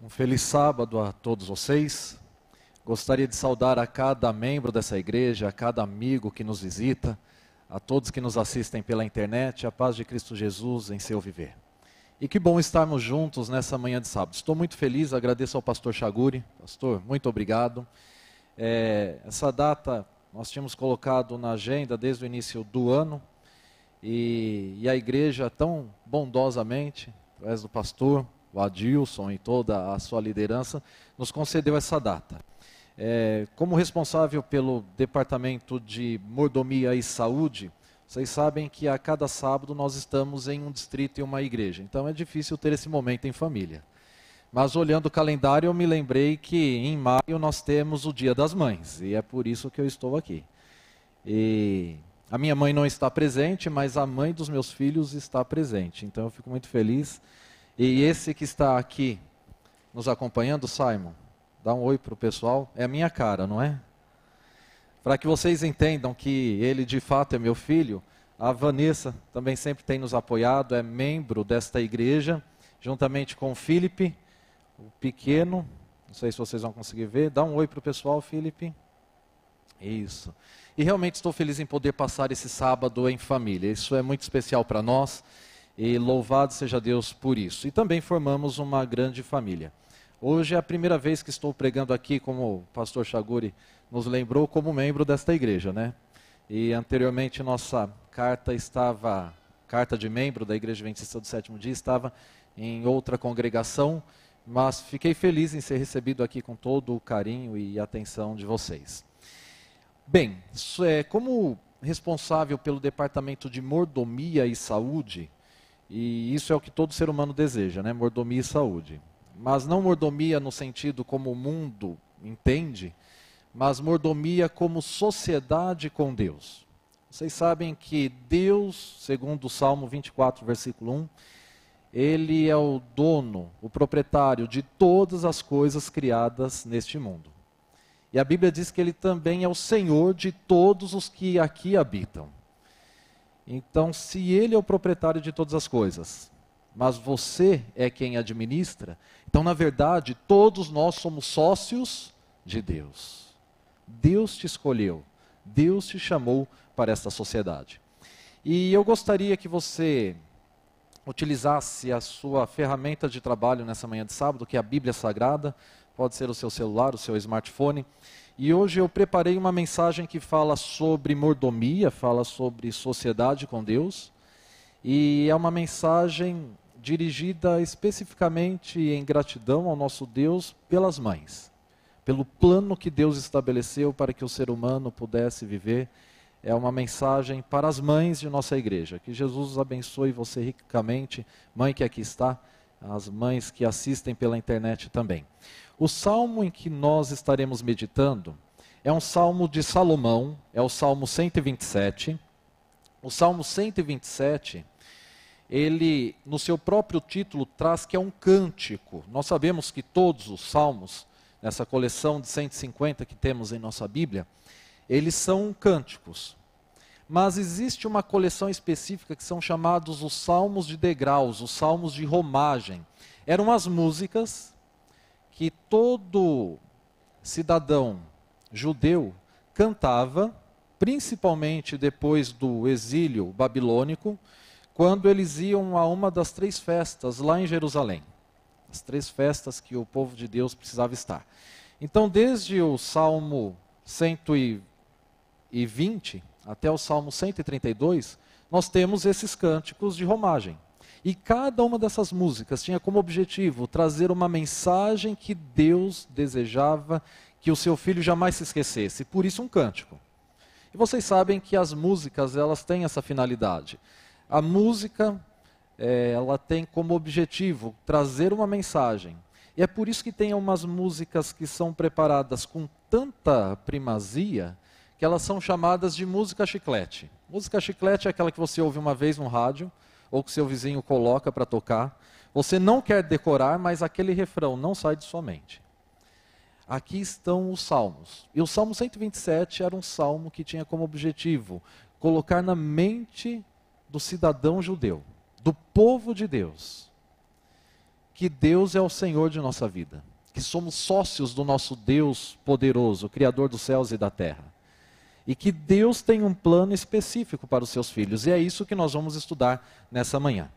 Um feliz sábado a todos vocês. Gostaria de saudar a cada membro dessa igreja, a cada amigo que nos visita, a todos que nos assistem pela internet, a paz de Cristo Jesus em seu viver. E que bom estarmos juntos nessa manhã de sábado. Estou muito feliz, agradeço ao pastor Chaguri. Pastor, muito obrigado. Essa data nós tínhamos colocado na agenda desde o início do ano, e a igreja tão bondosamente, através do pastor, o Adilson e toda a sua liderança, nos concedeu essa data. Como responsável pelo Departamento de Mordomia e Saúde, vocês sabem que a cada sábado nós estamos em um distrito e uma igreja, então é difícil ter esse momento em família. Mas olhando o calendário eu me lembrei que em maio nós temos o Dia das Mães, e é por isso que eu estou aqui. E a minha mãe não está presente, mas a mãe dos meus filhos está presente, então eu fico muito feliz. E esse que está aqui nos acompanhando, Simon, dá um oi para o pessoal, é a minha cara, não é? Para que vocês entendam que ele de fato é meu filho, a Vanessa também sempre tem nos apoiado, é membro desta igreja, juntamente com o Felipe, o pequeno, não sei se vocês vão conseguir ver, dá um oi para o pessoal, Felipe. Isso. E realmente estou feliz em poder passar esse sábado em família, isso é muito especial para nós. E louvado seja Deus por isso. E também formamos uma grande família. Hoje é a primeira vez que estou pregando aqui, como o pastor Chaguri nos lembrou, como membro desta igreja, né? E anteriormente nossa carta de membro da Igreja Adventista do Sétimo Dia estava em outra congregação, mas fiquei feliz em ser recebido aqui com todo o carinho e atenção de vocês. Bem, como responsável pelo Departamento de Mordomia e Saúde, e isso é o que todo ser humano deseja, né? Mordomia e saúde. Mas não mordomia no sentido como o mundo entende, mas mordomia como sociedade com Deus. Vocês sabem que Deus, segundo o Salmo 24, versículo 1, Ele é o dono, o proprietário de todas as coisas criadas neste mundo. E a Bíblia diz que Ele também é o Senhor de todos os que aqui habitam. Então, se Ele é o proprietário de todas as coisas, mas você é quem administra, então, na verdade, todos nós somos sócios de Deus. Deus te escolheu, Deus te chamou para esta sociedade. E eu gostaria que você utilizasse a sua ferramenta de trabalho nessa manhã de sábado, que é a Bíblia Sagrada, pode ser o seu celular, o seu smartphone. E hoje eu preparei uma mensagem que fala sobre mordomia, fala sobre sociedade com Deus. E é uma mensagem dirigida especificamente em gratidão ao nosso Deus pelas mães. Pelo plano que Deus estabeleceu para que o ser humano pudesse viver. É uma mensagem para as mães de nossa igreja. Que Jesus abençoe você ricamente, mãe que aqui está, as mães que assistem pela internet também. O salmo em que nós estaremos meditando é um salmo de Salomão, é o salmo 127. O salmo 127, ele no seu próprio título traz que é um cântico. Nós sabemos que todos os salmos, nessa coleção de 150 que temos em nossa Bíblia, eles são cânticos. Mas existe uma coleção específica que são chamados os salmos de degraus, os salmos de romagem. Eram as músicas que todo cidadão judeu cantava, principalmente depois do exílio babilônico, quando eles iam a uma das 3 festas lá em Jerusalém. As 3 festas que o povo de Deus precisava estar. Então, desde o Salmo 120 até o Salmo 132, nós temos esses cânticos de romagem. E cada uma dessas músicas tinha como objetivo trazer uma mensagem que Deus desejava que o seu filho jamais se esquecesse. Por isso um cântico. E vocês sabem que as músicas, elas têm essa finalidade. A música, ela tem como objetivo trazer uma mensagem. E é por isso que tem umas músicas que são preparadas com tanta primazia, que elas são chamadas de música chiclete. Música chiclete é aquela que você ouve uma vez no rádio, ou que seu vizinho coloca para tocar. Você não quer decorar, mas aquele refrão não sai de sua mente. Aqui estão os salmos. E o Salmo 127 era um salmo que tinha como objetivo colocar na mente do cidadão judeu, do povo de Deus, que Deus é o Senhor de nossa vida, que somos sócios do nosso Deus poderoso, Criador dos céus e da terra. E que Deus tem um plano específico para os seus filhos. E é isso que nós vamos estudar nessa manhã.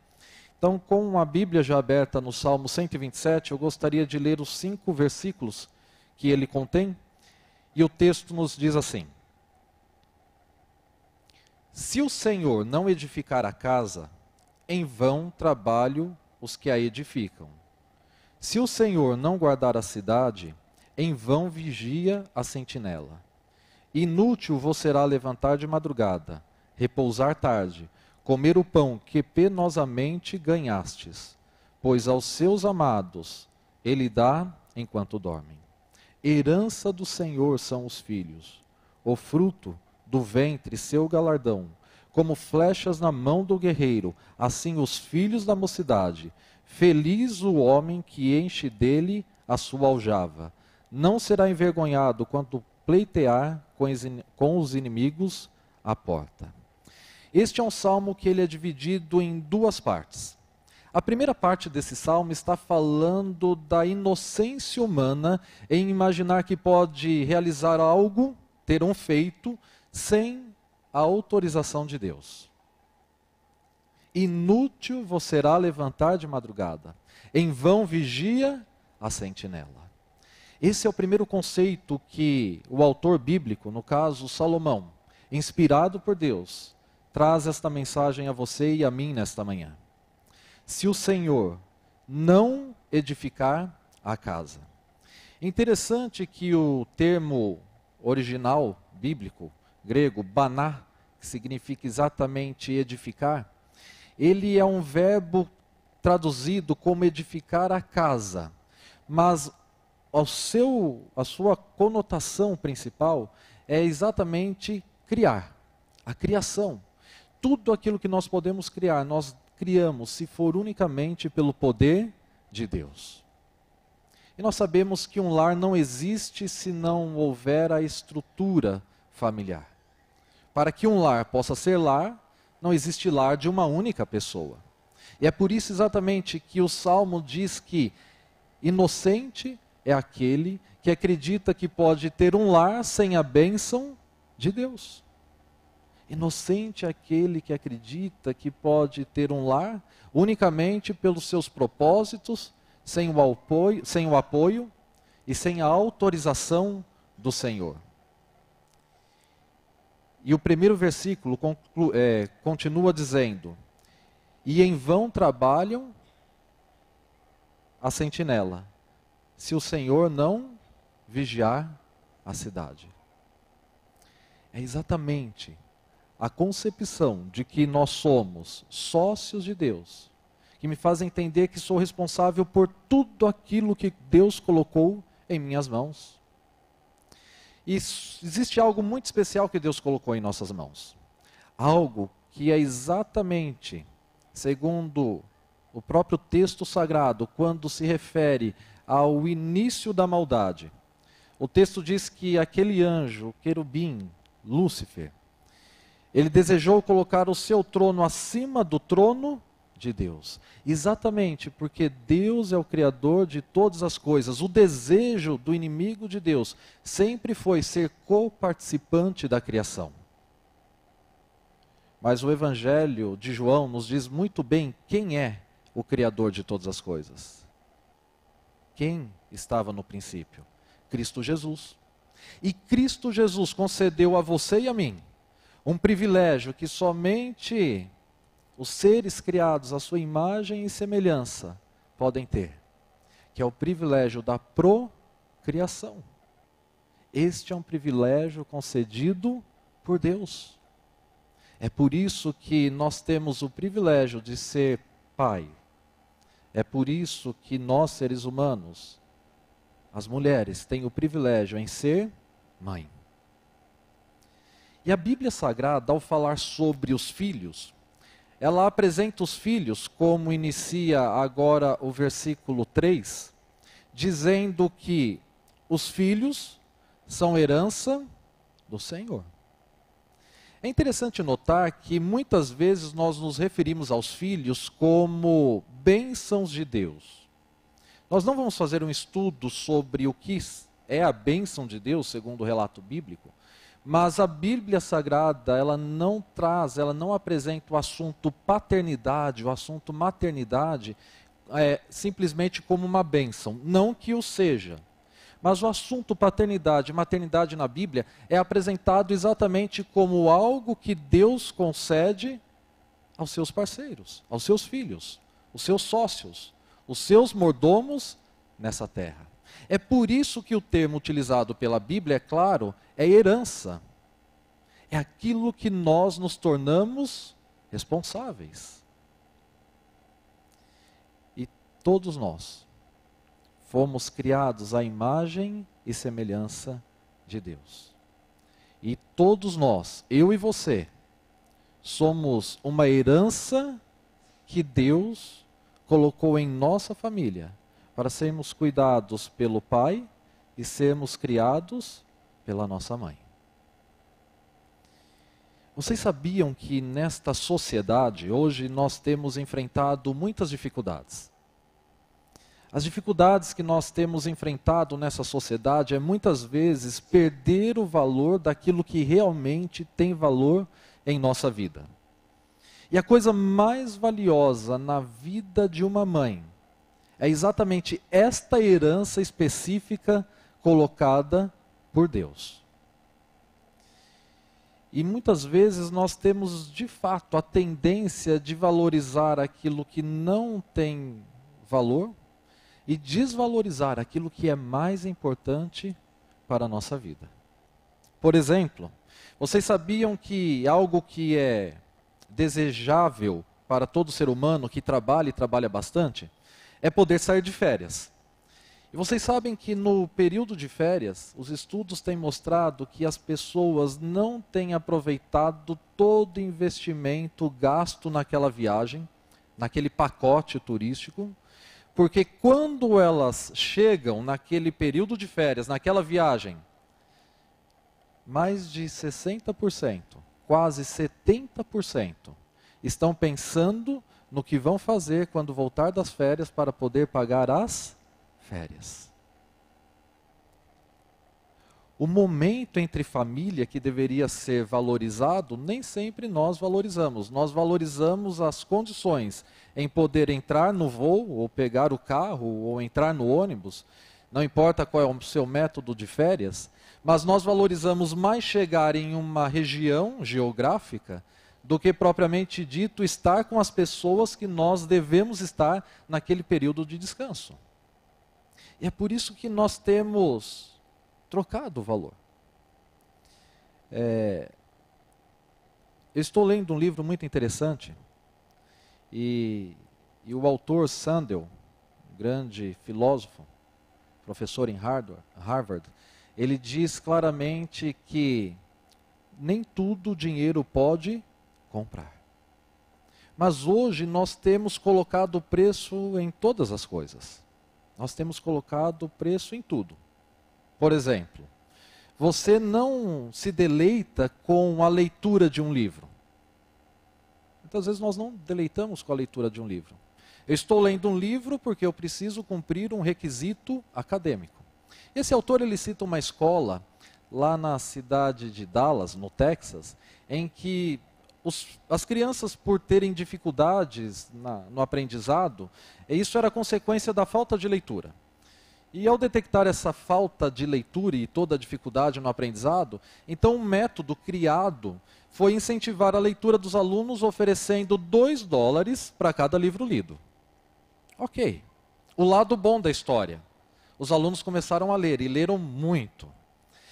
Então, com a Bíblia já aberta no Salmo 127, eu gostaria de ler os 5 versículos que ele contém. E o texto nos diz assim: Se o Senhor não edificar a casa, em vão trabalham os que a edificam. Se o Senhor não guardar a cidade, em vão vigia a sentinela. Inútil vos será levantar de madrugada, repousar tarde, comer o pão que penosamente ganhastes, pois aos seus amados ele dá enquanto dormem. Herança do Senhor são os filhos, o fruto do ventre seu galardão. Como flechas na mão do guerreiro, assim os filhos da mocidade. Feliz o homem que enche dele a sua aljava. Não será envergonhado quando pleitear com os inimigos à porta. Este é um salmo que ele é dividido em 2 partes. A primeira parte desse salmo está falando da inocência humana em imaginar que pode realizar algo, ter um feito, sem a autorização de Deus. Inútil vos será levantar de madrugada, em vão vigia a sentinela. Esse é o primeiro conceito que o autor bíblico, no caso Salomão, inspirado por Deus, traz esta mensagem a você e a mim nesta manhã. Se o Senhor não edificar a casa. Interessante que o termo original bíblico, grego, baná, que significa exatamente edificar, ele é um verbo traduzido como edificar a casa, mas a sua conotação principal é exatamente criar, a criação. Tudo aquilo que nós podemos criar, nós criamos, se for unicamente pelo poder de Deus. E nós sabemos que um lar não existe se não houver a estrutura familiar. Para que um lar possa ser lar, não existe lar de uma única pessoa. E é por isso exatamente que o Salmo diz que inocente é aquele que acredita que pode ter um lar sem a bênção de Deus. Inocente é aquele que acredita que pode ter um lar unicamente pelos seus propósitos, sem o apoio e sem a autorização do Senhor. E o primeiro versículo continua dizendo: E em vão trabalham a sentinela, se o Senhor não vigiar a cidade. É exatamente a concepção de que nós somos sócios de Deus, que me faz entender que sou responsável por tudo aquilo que Deus colocou em minhas mãos. E existe algo muito especial que Deus colocou em nossas mãos. Algo que é exatamente, segundo o próprio texto sagrado, quando se refere ao início da maldade. O texto diz que aquele anjo, querubim, Lúcifer, ele desejou colocar o seu trono acima do trono de Deus. Exatamente porque Deus é o Criador de todas as coisas. O desejo do inimigo de Deus sempre foi ser coparticipante da criação. Mas o Evangelho de João nos diz muito bem quem é o Criador de todas as coisas. Quem estava no princípio? Cristo Jesus. E Cristo Jesus concedeu a você e a mim um privilégio que somente os seres criados à sua imagem e semelhança podem ter, que é o privilégio da procriação. Este é um privilégio concedido por Deus. É por isso que nós temos o privilégio de ser pai. É por isso que nós, seres humanos, as mulheres, têm o privilégio em ser mãe. E a Bíblia Sagrada, ao falar sobre os filhos, ela apresenta os filhos, como inicia agora o versículo 3, dizendo que os filhos são herança do Senhor. É interessante notar que muitas vezes nós nos referimos aos filhos como bênçãos de Deus. Nós não vamos fazer um estudo sobre o que é a bênção de Deus, segundo o relato bíblico, mas a Bíblia Sagrada, ela não apresenta o assunto paternidade, o assunto maternidade, simplesmente como uma bênção. Não que o seja. Mas o assunto paternidade e maternidade na Bíblia é apresentado exatamente como algo que Deus concede aos seus parceiros, aos seus filhos, os seus sócios, os seus mordomos nessa terra. É por isso que o termo utilizado pela Bíblia, é claro, é herança. É aquilo que nós nos tornamos responsáveis. E todos nós fomos criados à imagem e semelhança de Deus. E todos nós, eu e você, somos uma herança que Deus colocou em nossa família, para sermos cuidados pelo pai e sermos criados pela nossa mãe. Vocês sabiam que nesta sociedade, hoje, nós temos enfrentado muitas dificuldades? As dificuldades que nós temos enfrentado nessa sociedade é muitas vezes perder o valor daquilo que realmente tem valor em nossa vida. E a coisa mais valiosa na vida de uma mãe é exatamente esta herança específica colocada por Deus. E muitas vezes nós temos, de fato, a tendência de valorizar aquilo que não tem valor e desvalorizar aquilo que é mais importante para a nossa vida. Por exemplo, vocês sabiam que algo que é desejável para todo ser humano que trabalha e trabalha bastante é poder sair de férias. E vocês sabem que no período de férias, os estudos têm mostrado que as pessoas não têm aproveitado todo o investimento gasto naquela viagem, naquele pacote turístico, porque quando elas chegam naquele período de férias, naquela viagem, mais de 60%, quase 70%, estão pensando no que vão fazer quando voltar das férias para poder pagar as férias. O momento entre família que deveria ser valorizado, nem sempre nós valorizamos. Nós valorizamos as condições em poder entrar no voo, ou pegar o carro, ou entrar no ônibus, não importa qual é o seu método de férias, mas nós valorizamos mais chegar em uma região geográfica do que propriamente dito estar com as pessoas que nós devemos estar naquele período de descanso. E é por isso que nós temos trocado o valor. Eu estou lendo um livro muito interessante e o autor Sandel, um grande filósofo, professor em Harvard, ele diz claramente que nem tudo o dinheiro pode comprar. Mas hoje nós temos colocado o preço em todas as coisas. Nós temos colocado o preço em tudo. Por exemplo, você não se deleita com a leitura de um livro. Muitas vezes nós não deleitamos com a leitura de um livro. Eu estou lendo um livro porque eu preciso cumprir um requisito acadêmico. Esse autor ele cita uma escola lá na cidade de Dallas, no Texas, em que as crianças, por terem dificuldades no aprendizado, isso era consequência da falta de leitura. E ao detectar essa falta de leitura e toda a dificuldade no aprendizado, então um método criado foi incentivar a leitura dos alunos oferecendo $2 para cada livro lido. Ok, o lado bom da história. Os alunos começaram a ler e leram muito.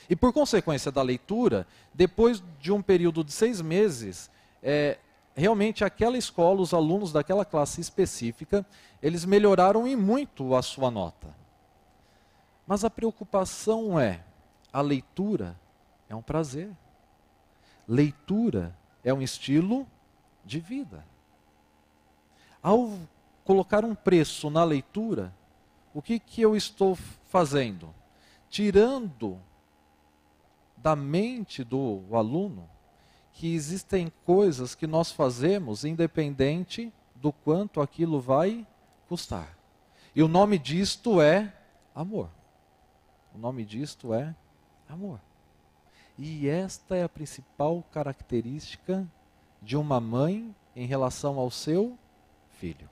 E por consequência da leitura, depois de um período de 6 meses, realmente aquela escola, os alunos daquela classe específica, eles melhoraram em muito a sua nota. Mas a preocupação a leitura é um prazer. Leitura é um estilo de vida. Ao colocar um preço na leitura, o que eu estou fazendo? Tirando da mente do aluno que existem coisas que nós fazemos independente do quanto aquilo vai custar. E o nome disto é amor. O nome disto é amor. E esta é a principal característica de uma mãe em relação ao seu filho.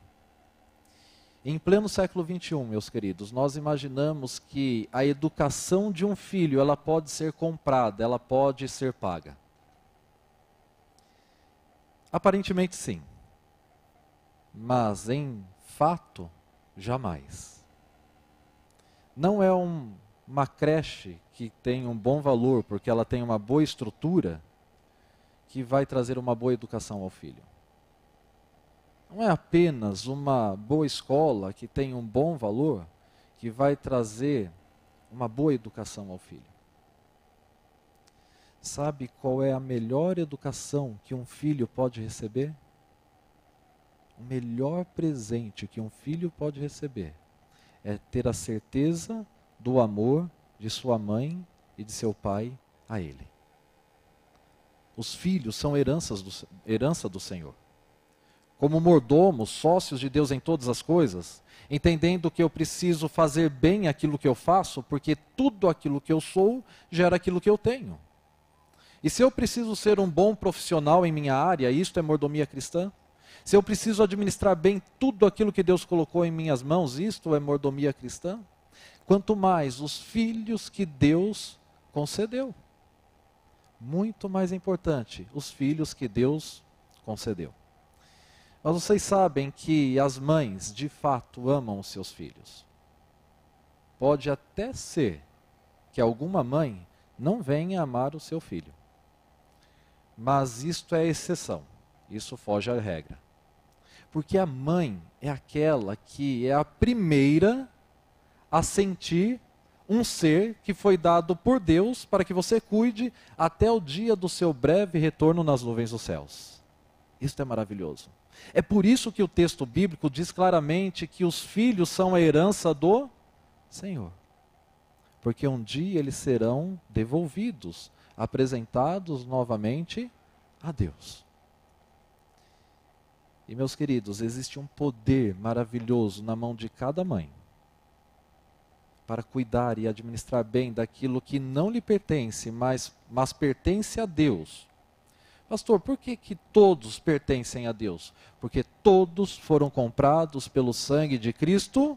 Em pleno século XXI, meus queridos, nós imaginamos que a educação de um filho, ela pode ser comprada, ela pode ser paga. Aparentemente sim. Mas em fato, jamais. Não é uma creche que tem um bom valor, porque ela tem uma boa estrutura, que vai trazer uma boa educação ao filho. Não é apenas uma boa escola que tem um bom valor, que vai trazer uma boa educação ao filho. Sabe qual é a melhor educação que um filho pode receber? O melhor presente que um filho pode receber é ter a certeza do amor de sua mãe e de seu pai a ele. Os filhos são herança do Senhor. Como mordomos, sócios de Deus em todas as coisas, entendendo que eu preciso fazer bem aquilo que eu faço, porque tudo aquilo que eu sou gera aquilo que eu tenho. E se eu preciso ser um bom profissional em minha área, isto é mordomia cristã. Se eu preciso administrar bem tudo aquilo que Deus colocou em minhas mãos, isto é mordomia cristã. Quanto mais os filhos que Deus concedeu. Muito mais importante, os filhos que Deus concedeu. Mas vocês sabem que as mães, de fato, amam os seus filhos. Pode até ser que alguma mãe não venha amar o seu filho. Mas isto é exceção. Isso foge à regra. Porque a mãe é aquela que é a primeira a sentir um ser que foi dado por Deus para que você cuide até o dia do seu breve retorno nas nuvens dos céus. Isso é maravilhoso. É por isso que o texto bíblico diz claramente que os filhos são a herança do Senhor. Porque um dia eles serão devolvidos, apresentados novamente a Deus. E meus queridos, existe um poder maravilhoso na mão de cada mãe para cuidar e administrar bem daquilo que não lhe pertence, mas pertence a Deus. Pastor, por que todos pertencem a Deus? Porque todos foram comprados pelo sangue de Cristo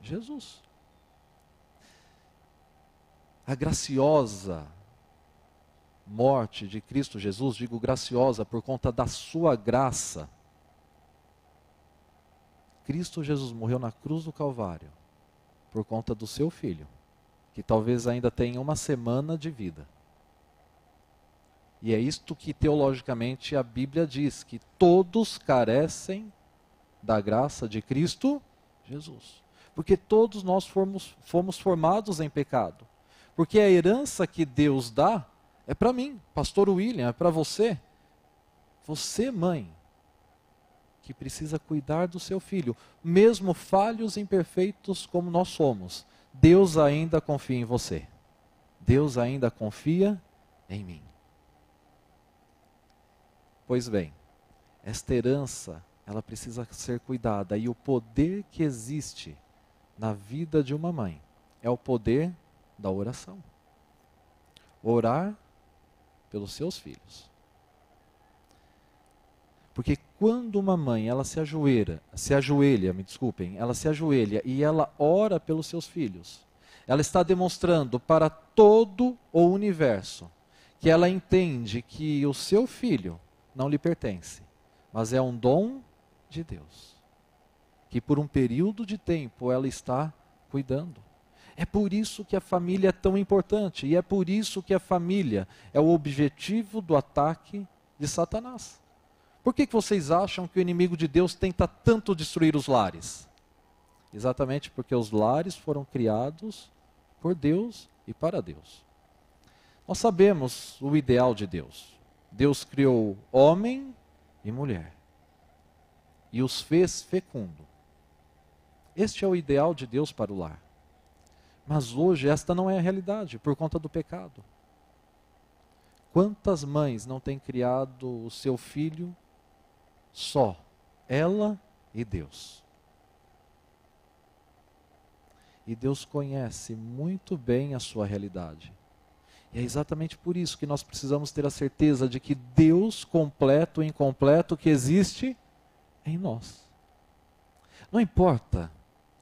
Jesus. A graciosa morte de Cristo Jesus, digo graciosa por conta da sua graça. Cristo Jesus morreu na cruz do Calvário por conta do seu filho, que talvez ainda tenha uma semana de vida. E é isto que teologicamente a Bíblia diz, que todos carecem da graça de Cristo Jesus. Porque todos nós fomos formados em pecado. Porque a herança que Deus dá é para mim, pastor William, é para você. Você, mãe, que precisa cuidar do seu filho, mesmo falhos e imperfeitos como nós somos, Deus ainda confia em você. Deus ainda confia em mim. Pois bem, esta herança, ela precisa ser cuidada, e o poder que existe na vida de uma mãe é o poder da oração. Orar pelos seus filhos. Porque quando uma mãe, ela se ajoelha e ela ora pelos seus filhos, ela está demonstrando para todo o universo que ela entende que o seu filho não lhe pertence, mas é um dom de Deus, que por um período de tempo ela está cuidando. É por isso que a família é tão importante, e é por isso que a família é o objetivo do ataque de Satanás. Por que vocês acham que o inimigo de Deus tenta tanto destruir os lares? Exatamente porque os lares foram criados por Deus e para Deus. Nós sabemos o ideal de Deus. Deus criou homem e mulher e os fez fecundo. Este é o ideal de Deus para o lar. Mas hoje esta não é a realidade, por conta do pecado. Quantas mães não têm criado o seu filho só, ela e Deus? E Deus conhece muito bem a sua realidade. E é exatamente por isso que nós precisamos ter a certeza de que Deus completo e incompleto que existe em nós. Não importa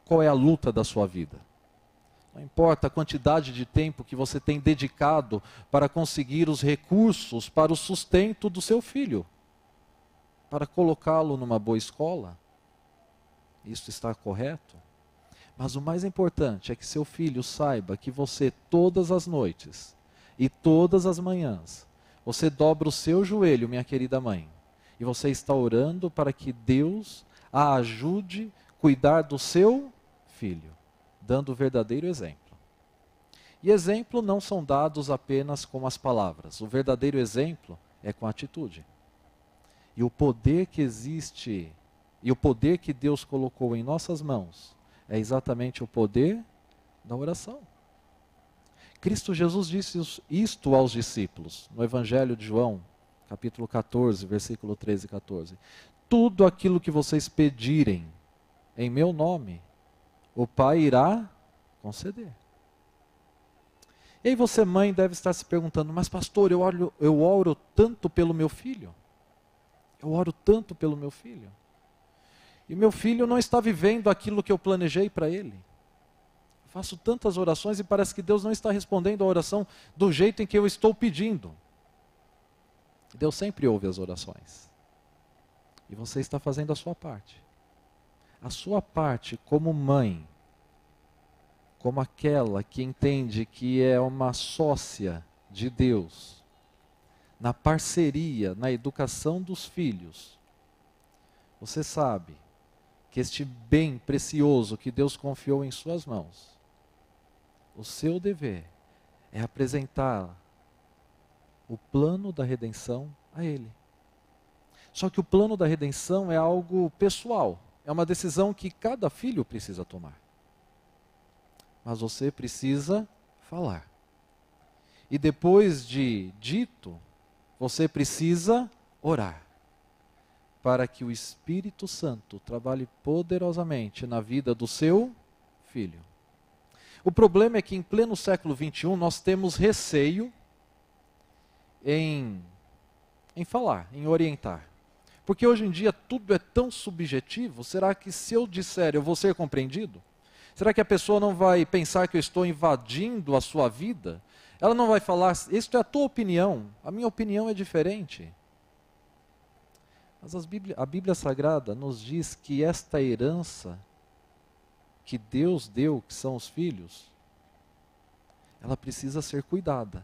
qual é a luta da sua vida. Não importa a quantidade de tempo que você tem dedicado para conseguir os recursos para o sustento do seu filho. Para colocá-lo numa boa escola. Isso está correto? Mas o mais importante é que seu filho saiba que você todas as noites e todas as manhãs, você dobra o seu joelho, minha querida mãe, e você está orando para que Deus a ajude a cuidar do seu filho, dando o verdadeiro exemplo. E exemplo não são dados apenas com as palavras, o verdadeiro exemplo é com a atitude. E o poder que existe, e o poder que Deus colocou em nossas mãos, é exatamente o poder da oração. Cristo Jesus disse isto aos discípulos, no Evangelho de João, capítulo 14, versículo 13 e 14. Tudo aquilo que vocês pedirem em meu nome, o Pai irá conceder. E aí você, mãe, deve estar se perguntando, mas pastor, eu oro tanto pelo meu filho. Eu oro tanto pelo meu filho. E meu filho não está vivendo aquilo que eu planejei para ele. Eu faço tantas orações e parece que Deus não está respondendo a oração do jeito em que eu estou pedindo. Deus sempre ouve as orações. E você está fazendo a sua parte. A sua parte como mãe, como aquela que entende que é uma sócia de Deus, na parceria, na educação dos filhos. Você sabe que este bem precioso que Deus confiou em suas mãos, o seu dever é apresentar o plano da redenção a Ele. Só que o plano da redenção é algo pessoal, é uma decisão que cada filho precisa tomar. Mas você precisa falar. E depois de dito, você precisa orar. Para que o Espírito Santo trabalhe poderosamente na vida do seu filho. O problema é que em pleno século XXI nós temos receio em falar, em orientar. Porque hoje em dia tudo é tão subjetivo, será que se eu disser eu vou ser compreendido? Será que a pessoa não vai pensar que eu estou invadindo a sua vida? Ela não vai falar, isto é a tua opinião, a minha opinião é diferente. Mas a Bíblia Sagrada nos diz que esta herança que Deus deu, que são os filhos, ela precisa ser cuidada.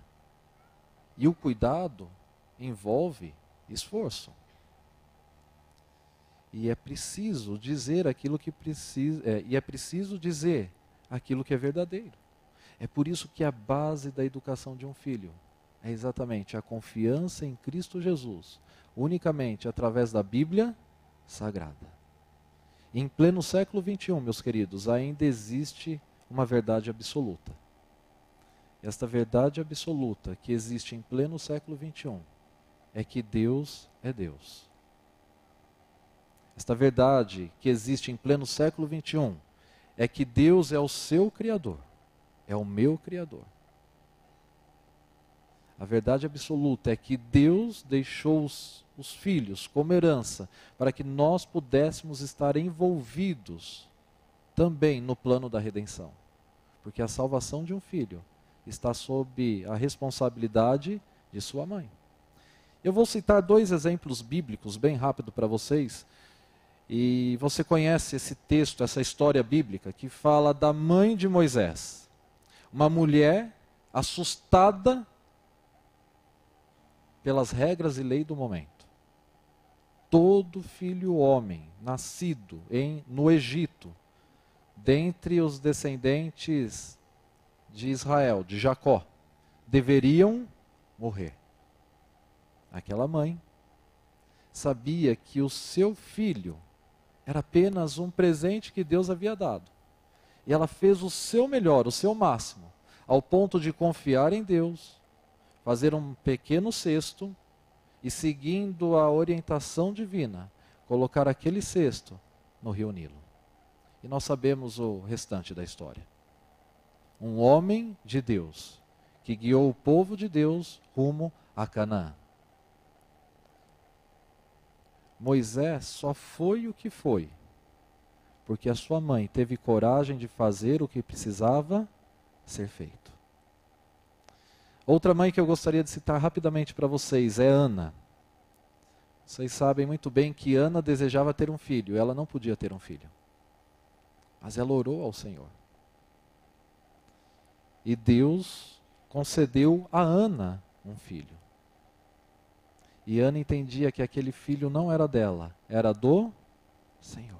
E o cuidado envolve esforço. E é preciso dizer aquilo que precisa, e é preciso dizer aquilo que é verdadeiro. É por isso que a base da educação de um filho é exatamente a confiança em Cristo Jesus, unicamente através da Bíblia Sagrada. Em pleno século XXI, meus queridos, ainda existe uma verdade absoluta. Esta verdade absoluta que existe em pleno século XXI é que Deus é Deus. Esta verdade que existe em pleno século XXI é que Deus é o seu Criador, é o meu Criador. A verdade absoluta é que Deus deixou os filhos como herança para que nós pudéssemos estar envolvidos também no plano da redenção. Porque a salvação de um filho está sob a responsabilidade de sua mãe. Eu vou citar 2 exemplos bíblicos bem rápido para vocês. E você conhece esse texto, essa história bíblica que fala da mãe de Moisés. Uma mulher assustada pelas regras e lei do momento. Todo filho homem nascido no Egito, dentre os descendentes de Israel, de Jacó, deveriam morrer. Aquela mãe sabia que o seu filho era apenas um presente que Deus havia dado. E ela fez o seu melhor, o seu máximo, ao ponto de confiar em Deus, fazer um pequeno cesto e, seguindo a orientação divina, colocar aquele cesto no rio Nilo. E nós sabemos o restante da história. um homem de Deus, que guiou o povo de Deus rumo a Canaã. Moisés só foi o que foi, porque a sua mãe teve coragem de fazer o que precisava ser feito. Outra mãe que eu gostaria de citar rapidamente para vocês é Ana. Vocês sabem muito bem que Ana desejava ter um filho, ela não podia ter um filho. Mas ela orou ao Senhor. E Deus concedeu a Ana um filho. E Ana entendia que aquele filho não era dela, era do Senhor.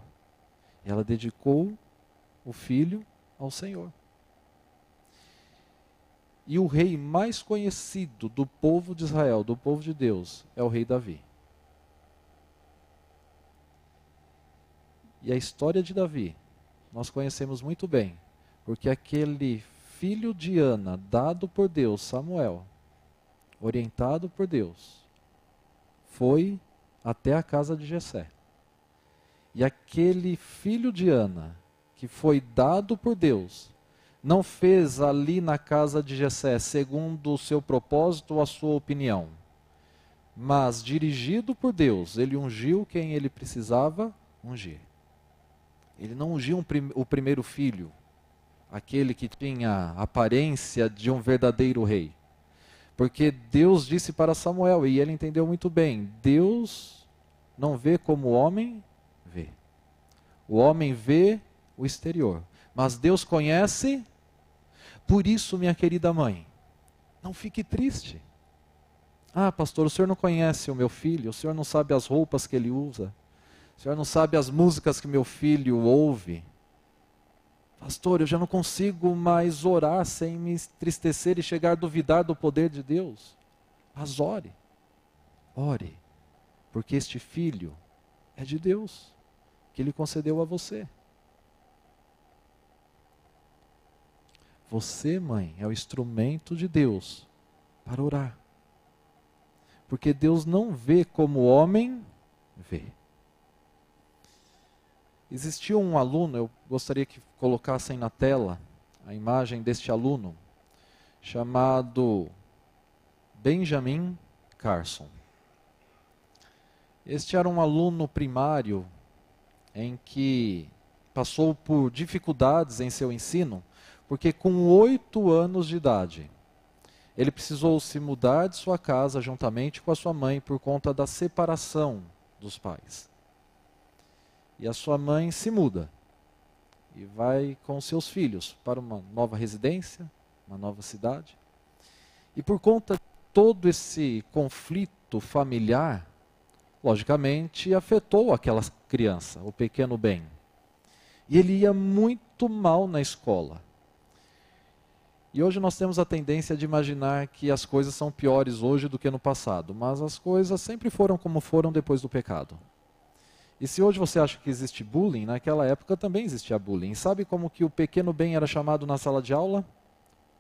E ela dedicou o filho ao Senhor. E o rei mais conhecido do povo de Israel, do povo de Deus, é o rei Davi. E a história de Davi, nós conhecemos muito bem, porque aquele filho de Ana, dado por Deus, Samuel, orientado por Deus, foi até a casa de Jessé. E aquele filho de Ana, que foi dado por Deus, não fez ali na casa de Jessé segundo o seu propósito ou a sua opinião, mas dirigido por Deus, ele ungiu quem ele precisava ungir. Ele não ungiu o primeiro filho, aquele que tinha a aparência de um verdadeiro rei. Porque Deus disse para Samuel, e ele entendeu muito bem, Deus não vê como o homem vê. O homem vê o exterior, mas Deus conhece. Por isso, minha querida mãe, não fique triste. Ah, pastor, o senhor não conhece o meu filho, o senhor não sabe as roupas que ele usa, o senhor não sabe as músicas que meu filho ouve. Pastor, eu já não consigo mais orar sem me entristecer e chegar a duvidar do poder de Deus. Mas ore, ore, porque este filho é de Deus, que Ele concedeu a você. Você, mãe, é o instrumento de Deus para orar. Porque Deus não vê como o homem vê. Existia um aluno, eu gostaria que colocassem na tela a imagem deste aluno, chamado Benjamin Carson. Este era um aluno primário em que passou por dificuldades em seu ensino, porque com 8 anos de idade, ele precisou se mudar de sua casa juntamente com a sua mãe por conta da separação dos pais. E a sua mãe se muda e vai com seus filhos para uma nova residência, uma nova cidade. E por conta de todo esse conflito familiar, logicamente afetou aquela criança, o pequeno Ben. E ele ia muito mal na escola. E hoje nós temos a tendência de imaginar que as coisas são piores hoje do que no passado, mas as coisas sempre foram como foram depois do pecado. E se hoje você acha que existe bullying, naquela época também existia bullying. Sabe como que o pequeno Ben era chamado na sala de aula?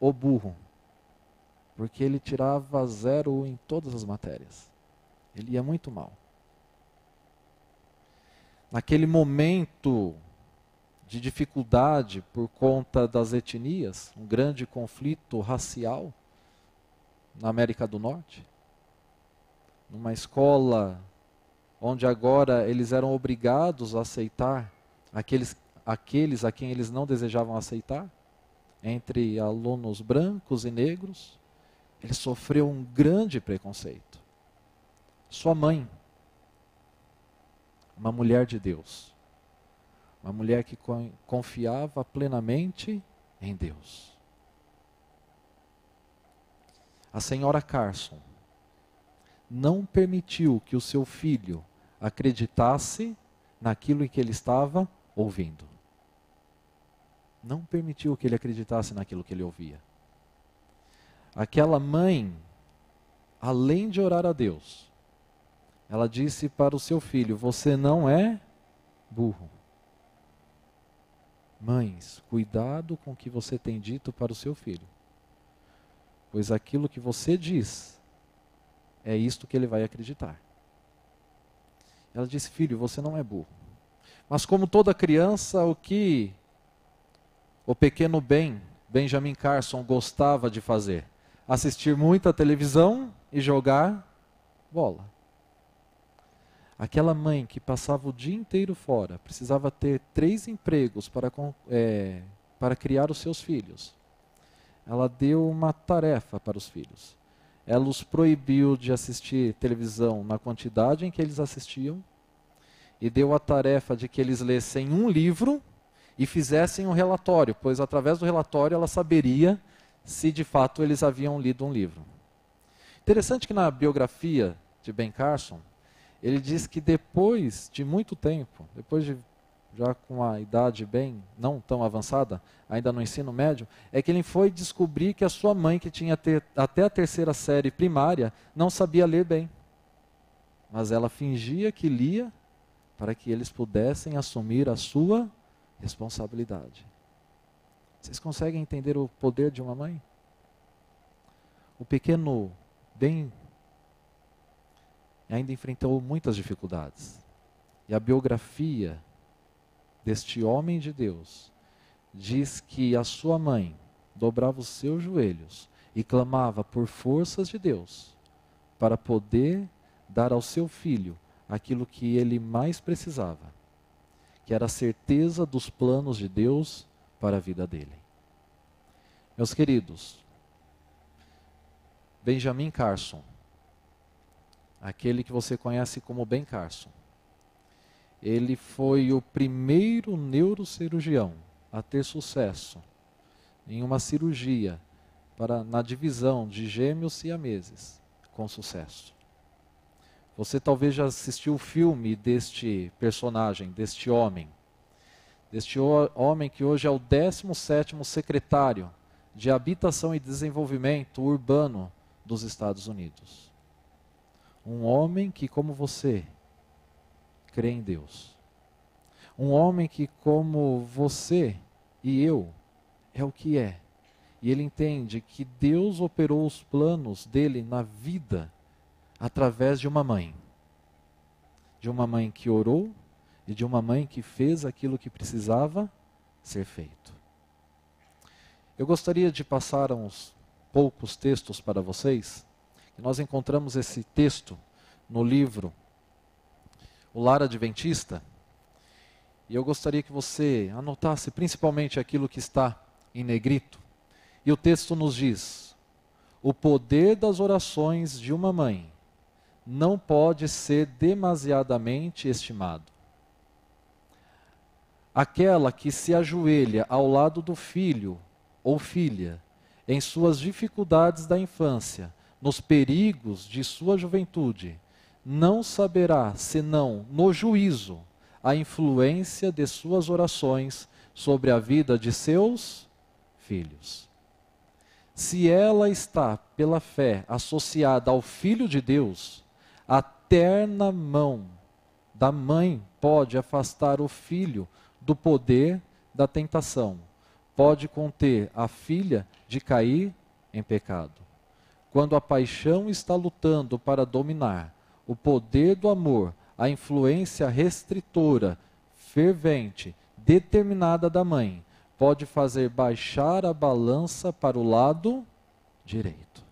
O burro. Porque ele tirava 0 em todas as matérias. Ele ia muito mal. Naquele momento de dificuldade por conta das etnias, um grande conflito racial na América do Norte, numa escola onde agora eles eram obrigados a aceitar aqueles a quem eles não desejavam aceitar, entre alunos brancos e negros, ele sofreu um grande preconceito. Sua mãe, uma mulher de Deus, uma mulher que confiava plenamente em Deus. A senhora Carson não permitiu que o seu filho acreditasse naquilo em que ele estava ouvindo. Não permitiu que ele acreditasse naquilo que ele ouvia. Aquela mãe, além de orar a Deus, ela disse para o seu filho: você não é burro. Mães, cuidado com o que você tem dito para o seu filho, pois aquilo que você diz é isto que ele vai acreditar. Ela disse: filho, você não é burro. Mas como toda criança, o que o pequeno Ben Benjamin Carson gostava de fazer? Assistir muita televisão e jogar bola. Aquela mãe que passava o dia inteiro fora, precisava ter 3 empregos para criar os seus filhos. Ela deu uma tarefa para os filhos. Ela os proibiu de assistir televisão na quantidade em que eles assistiam e deu a tarefa de que eles lessem um livro e fizessem um relatório, pois através do relatório ela saberia se de fato eles haviam lido um livro. Interessante que na biografia de Ben Carson, ele diz que depois de muito tempo, depois de já com a idade bem não tão avançada, ainda no ensino médio, é que ele foi descobrir que a sua mãe, que tinha até a 3ª série primária, não sabia ler bem. Mas ela fingia que lia para que eles pudessem assumir a sua responsabilidade. Vocês conseguem entender o poder de uma mãe? O pequeno Ben ainda enfrentou muitas dificuldades. E a biografia deste homem de Deus diz que a sua mãe dobrava os seus joelhos e clamava por forças de Deus para poder dar ao seu filho aquilo que ele mais precisava, que era a certeza dos planos de Deus para a vida dele. Meus queridos, Benjamin Carson, aquele que você conhece como Ben Carson, ele foi o primeiro neurocirurgião a ter sucesso em uma cirurgia na divisão de gêmeos siameses, com sucesso. Você talvez já assistiu o filme deste personagem, deste homem que hoje é o 17º secretário de Habitação e Desenvolvimento Urbano dos Estados Unidos. Um homem que, como você, crê em Deus. Um homem que, como você e eu, é o que é. E ele entende que Deus operou os planos dele na vida através de uma mãe. De uma mãe que orou e de uma mãe que fez aquilo que precisava ser feito. Eu gostaria de passar uns poucos textos para vocês. Nós encontramos esse texto no livro O Lar Adventista, e eu gostaria que você anotasse principalmente aquilo que está em negrito. E o texto nos diz: o poder das orações de uma mãe não pode ser demasiadamente estimado. Aquela que se ajoelha ao lado do filho ou filha em suas dificuldades da infância, nos perigos de sua juventude, não saberá, senão no juízo, a influência de suas orações sobre a vida de seus filhos. Se ela está, pela fé, associada ao Filho de Deus, a terna mão da mãe pode afastar o filho do poder da tentação, pode conter a filha de cair em pecado. Quando a paixão está lutando para dominar, o poder do amor, a influência restritora, fervente, determinada da mãe, pode fazer baixar a balança para o lado direito.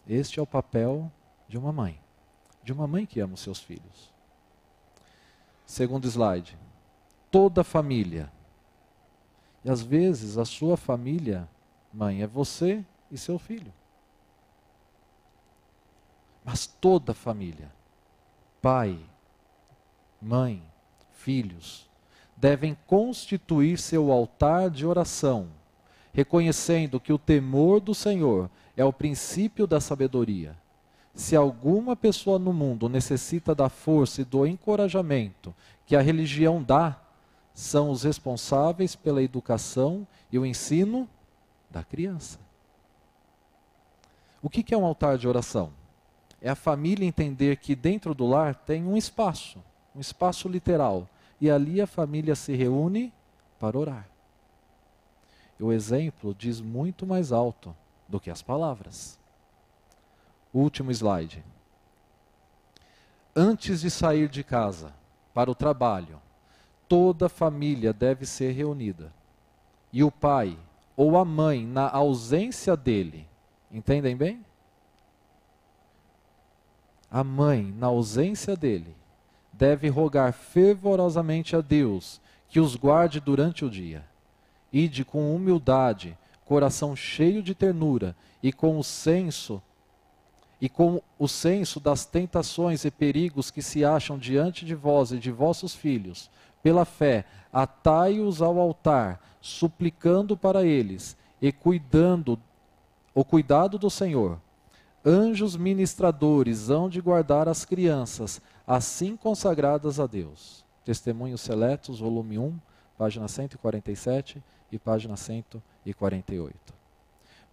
Este é o papel de uma mãe que ama os seus filhos. Segundo slide. Toda família, e às vezes a sua família, mãe, é você e seu filho. Mas toda família, pai, mãe, filhos, devem constituir seu altar de oração, reconhecendo que o temor do Senhor é o princípio da sabedoria. Se alguma pessoa no mundo necessita da força e do encorajamento que a religião dá, são os responsáveis pela educação e o ensino da criança. O que é um altar de oração? É a família entender que dentro do lar tem um espaço literal, e ali a família se reúne para orar. E o exemplo diz muito mais alto do que as palavras. Último slide. Antes de sair de casa para o trabalho, toda a família deve ser reunida. E o pai, ou a mãe, na ausência dele, entendem bem? A mãe, na ausência dele, deve rogar fervorosamente a Deus que os guarde durante o dia. Ide com humildade, coração cheio de ternura e com o senso das tentações e perigos que se acham diante de vós e de vossos filhos, pela fé, atai-os ao altar, suplicando para eles e o cuidado do Senhor. Anjos ministradores hão de guardar as crianças, assim consagradas a Deus. Testemunhos Seletos, volume 1, página 147 e página 148.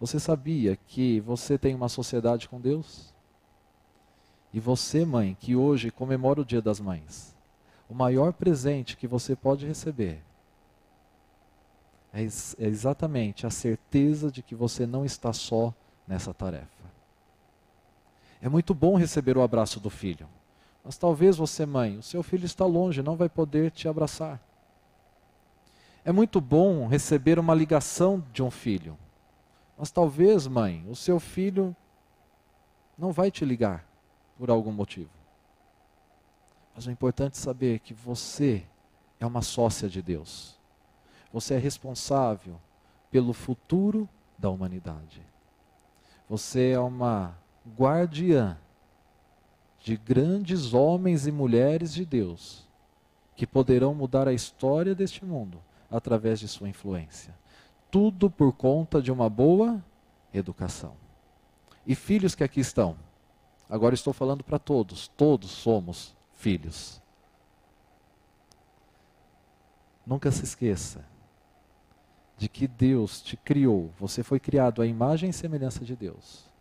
Você sabia que você tem uma sociedade com Deus? E você, mãe, que hoje comemora o Dia das Mães, o maior presente que você pode receber é exatamente a certeza de que você não está só nessa tarefa. É muito bom receber o abraço do filho, mas talvez você, mãe, o seu filho está longe, não vai poder te abraçar. É muito bom receber uma ligação de um filho, mas talvez, mãe, o seu filho não vai te ligar por algum motivo. Mas o importante é saber que você é uma sócia de Deus. Você é responsável pelo futuro da humanidade. Você é uma guardiã de grandes homens e mulheres de Deus que poderão mudar a história deste mundo através de sua influência. Tudo por conta de uma boa educação. E filhos que aqui estão, agora estou falando para todos somos filhos. Nunca se esqueça de que Deus te criou, você foi criado à imagem e semelhança de Deus.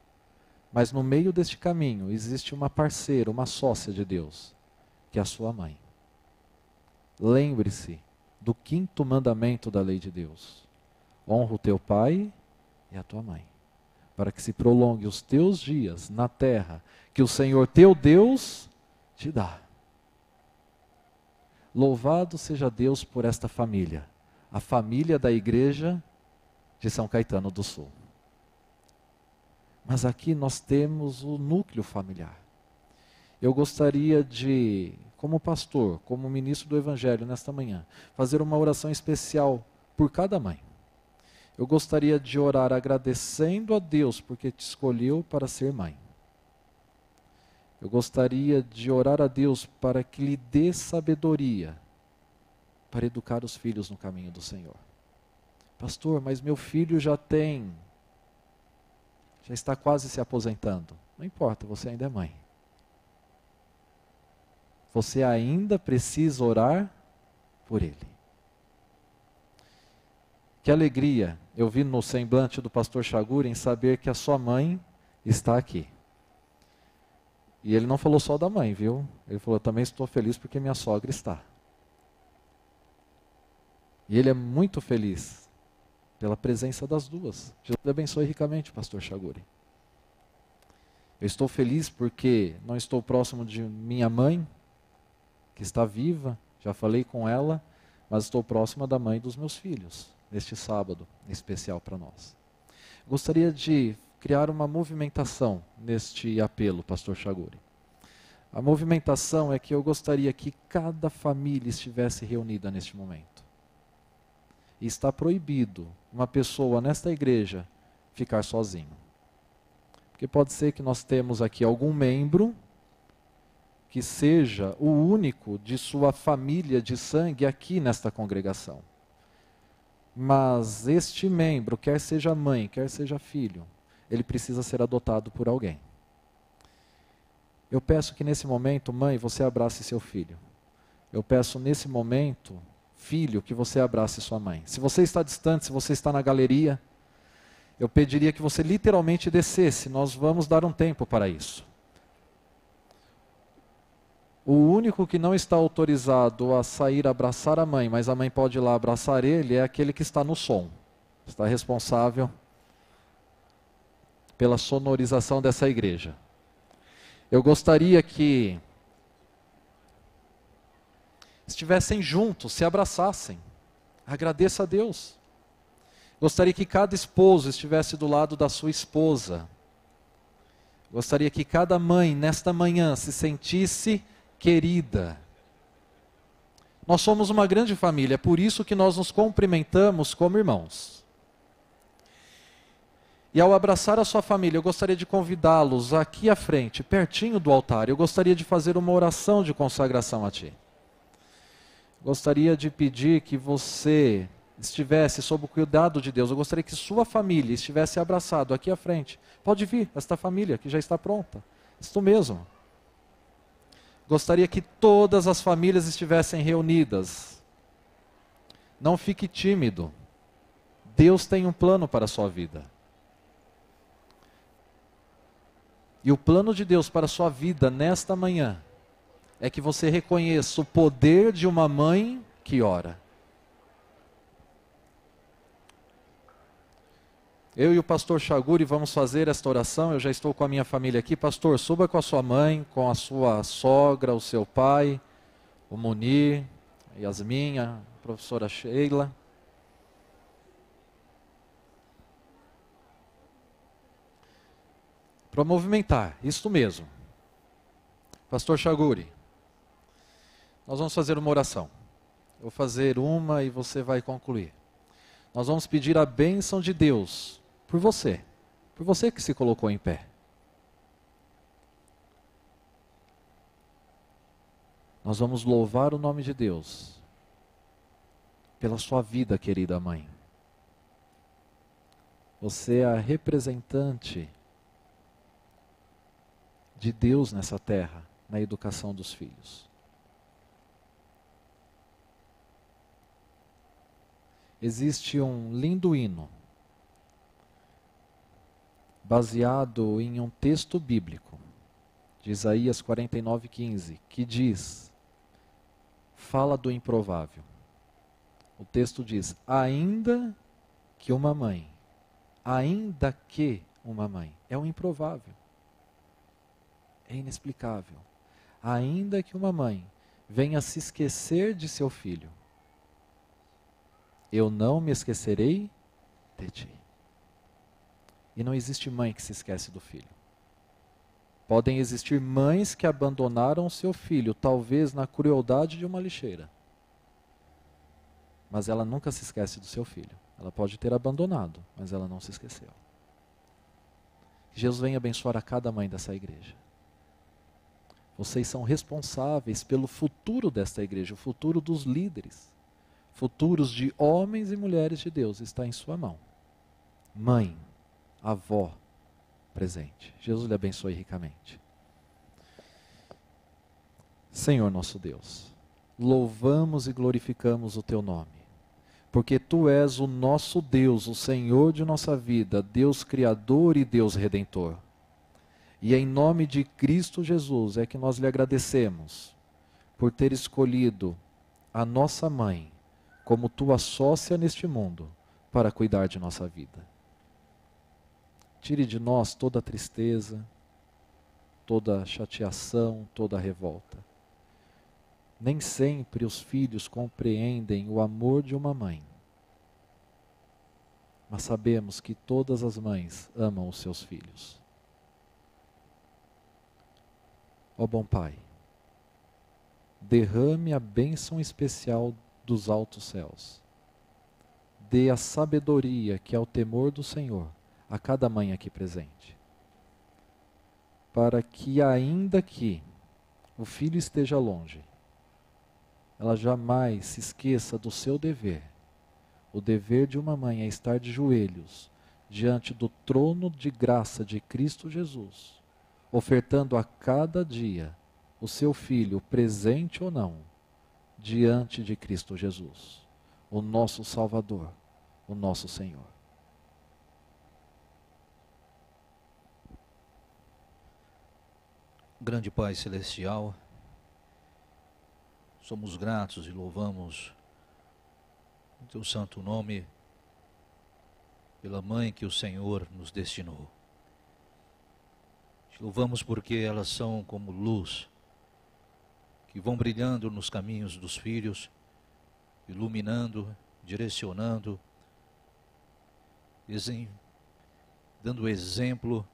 Mas no meio deste caminho existe uma parceira, uma sócia de Deus, que é a sua mãe. Lembre-se do 5º mandamento da lei de Deus. Honra o teu pai e a tua mãe, para que se prolongue os teus dias na terra que o Senhor teu Deus te dá. Louvado seja Deus por esta família, a família da igreja de São Caetano do Sul. Mas aqui nós temos o núcleo familiar. Eu gostaria de, como pastor, como ministro do Evangelho nesta manhã, fazer uma oração especial por cada mãe. Eu gostaria de orar agradecendo a Deus porque te escolheu para ser mãe. Eu gostaria de orar a Deus para que lhe dê sabedoria para educar os filhos no caminho do Senhor. Pastor, mas meu filho já está quase se aposentando. Não importa, você ainda é mãe. Você ainda precisa orar por ele. Que alegria eu vi no semblante do pastor Chaguri em saber que a sua mãe está aqui. E ele não falou só da mãe, viu? Ele falou, também estou feliz porque minha sogra está. E ele é muito feliz pela presença das duas. Jesus lhe abençoe ricamente, pastor Chaguri. Eu estou feliz porque não estou próximo de minha mãe, que está viva, já falei com ela, mas estou próxima da mãe dos meus filhos, neste sábado especial para nós. Gostaria de criar uma movimentação neste apelo, pastor Chaguri. A movimentação é que eu gostaria que cada família estivesse reunida neste momento. E está proibido uma pessoa nesta igreja ficar sozinho. Porque pode ser que nós temos aqui algum membro que seja o único de sua família de sangue aqui nesta congregação. Mas este membro, quer seja mãe, quer seja filho, ele precisa ser adotado por alguém. Eu peço que nesse momento, mãe, você abrace seu filho. Eu peço nesse momento, filho, que você abrace sua mãe. Se você está distante, se você está na galeria, eu pediria que você literalmente descesse. Nós vamos dar um tempo para isso. O único que não está autorizado a sair abraçar a mãe, mas a mãe pode ir lá abraçar ele, é aquele que está no som. Está responsável pela sonorização dessa igreja. Eu gostaria que estivessem juntos, se abraçassem. Agradeça a Deus. Gostaria que cada esposo estivesse do lado da sua esposa. Gostaria que cada mãe, nesta manhã, se sentisse querida. Nós somos uma grande família, é por isso que nós nos cumprimentamos como irmãos. E ao abraçar a sua família, eu gostaria de convidá-los aqui à frente, pertinho do altar. Eu gostaria de fazer uma oração de consagração a Ti. Gostaria de pedir que você estivesse sob o cuidado de Deus. Eu gostaria que sua família estivesse abraçado aqui à frente. Pode vir, esta família que já está pronta. Isto mesmo. Gostaria que todas as famílias estivessem reunidas. Não fique tímido. Deus tem um plano para a sua vida. E o plano de Deus para a sua vida nesta manhã é que você reconheça o poder de uma mãe que ora. Eu e o pastor Chaguri vamos fazer esta oração. Eu já estou com a minha família aqui. Pastor, suba com a sua mãe, com a sua sogra, o seu pai, o Munir, a Yasmin, a professora Sheila. Para movimentar, isto mesmo. Pastor Chaguri, nós vamos fazer uma oração. Eu vou fazer uma e você vai concluir. Nós vamos pedir a bênção de Deus por você que se colocou em pé. Nós vamos louvar o nome de Deus pela sua vida, querida mãe. Você é a representante de Deus nessa terra, na educação dos filhos. Existe um lindo hino, baseado em um texto bíblico, de Isaías 49:15, que diz, fala do improvável. O texto diz, ainda que uma mãe, é um improvável. É inexplicável. Ainda que uma mãe venha se esquecer de seu filho, eu não me esquecerei de ti. E não existe mãe que se esquece do filho. Podem existir mães que abandonaram seu filho, talvez na crueldade de uma lixeira. Mas ela nunca se esquece do seu filho. Ela pode ter abandonado, mas ela não se esqueceu. Que Jesus venha abençoar a cada mãe dessa igreja. Vocês são responsáveis pelo futuro desta igreja, o futuro dos líderes. Futuros de homens e mulheres de Deus está em sua mão. Mãe, avó, presente. Jesus lhe abençoe ricamente. Senhor nosso Deus, louvamos e glorificamos o Teu nome, porque Tu és o nosso Deus, o Senhor de nossa vida, Deus Criador e Deus Redentor. E em nome de Cristo Jesus é que nós lhe agradecemos por ter escolhido a nossa mãe como tua sócia neste mundo para cuidar de nossa vida. Tire de nós toda a tristeza, toda a chateação, toda a revolta. Nem sempre os filhos compreendem o amor de uma mãe. Mas sabemos que todas as mães amam os seus filhos. Ó bom Pai, derrame a bênção especial dos altos céus. Dê a sabedoria que é o temor do Senhor a cada mãe aqui presente. Para que ainda que o filho esteja longe, ela jamais se esqueça do seu dever. O dever de uma mãe é estar de joelhos diante do trono de graça de Cristo Jesus, ofertando a cada dia o seu filho, presente ou não, diante de Cristo Jesus, o nosso Salvador, o nosso Senhor. Grande Pai Celestial, somos gratos e louvamos o Teu santo nome pela mãe que o Senhor nos destinou. Te louvamos porque elas são como luz que vão brilhando nos caminhos dos filhos, iluminando, direcionando dando exemplo,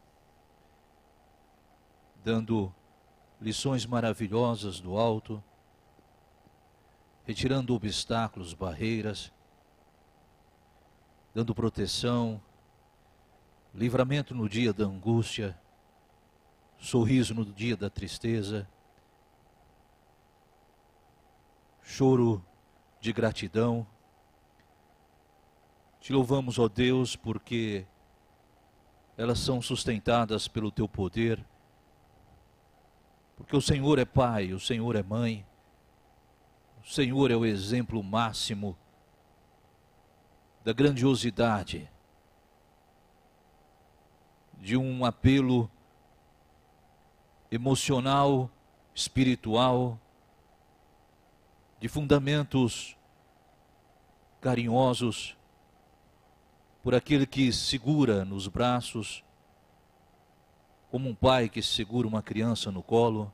dando lições maravilhosas do alto, retirando obstáculos, barreiras, dando proteção, livramento no dia da angústia, sorriso no dia da tristeza, choro de gratidão. Te louvamos, ó Deus, porque elas são sustentadas pelo Teu poder, porque o Senhor é Pai, o Senhor é Mãe, o Senhor é o exemplo máximo da grandiosidade, de um apelo emocional, espiritual, de fundamentos carinhosos, por aquele que segura nos braços, como um pai que segura uma criança no colo,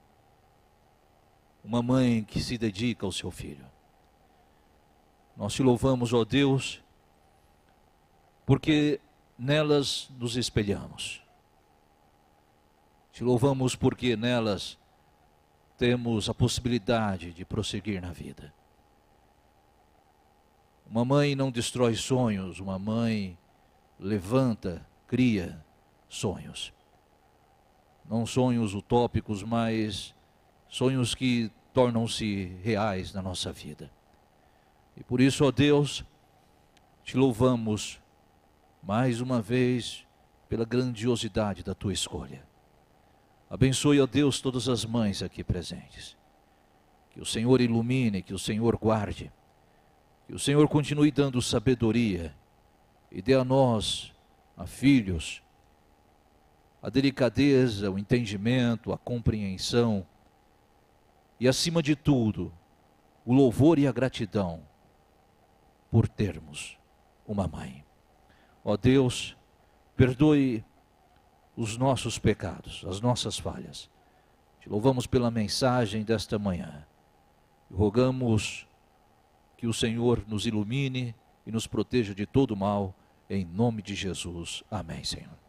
uma mãe que se dedica ao seu filho. Nós te louvamos, ó Deus, porque nelas nos espelhamos. Te louvamos porque nelas temos a possibilidade de prosseguir na vida. Uma mãe não destrói sonhos, uma mãe levanta, cria sonhos. Não sonhos utópicos, mas sonhos que tornam-se reais na nossa vida. E por isso, ó Deus, te louvamos mais uma vez pela grandiosidade da tua escolha. Abençoe, ó Deus, todas as mães aqui presentes. Que o Senhor ilumine, que o Senhor guarde, que o Senhor continue dando sabedoria e dê a nós, a filhos, a delicadeza, o entendimento, a compreensão e, acima de tudo, o louvor e a gratidão por termos uma mãe. Ó Deus, perdoe os nossos pecados, as nossas falhas. Te louvamos pela mensagem desta manhã. Rogamos que o Senhor nos ilumine e nos proteja de todo mal, em nome de Jesus. Amém, Senhor.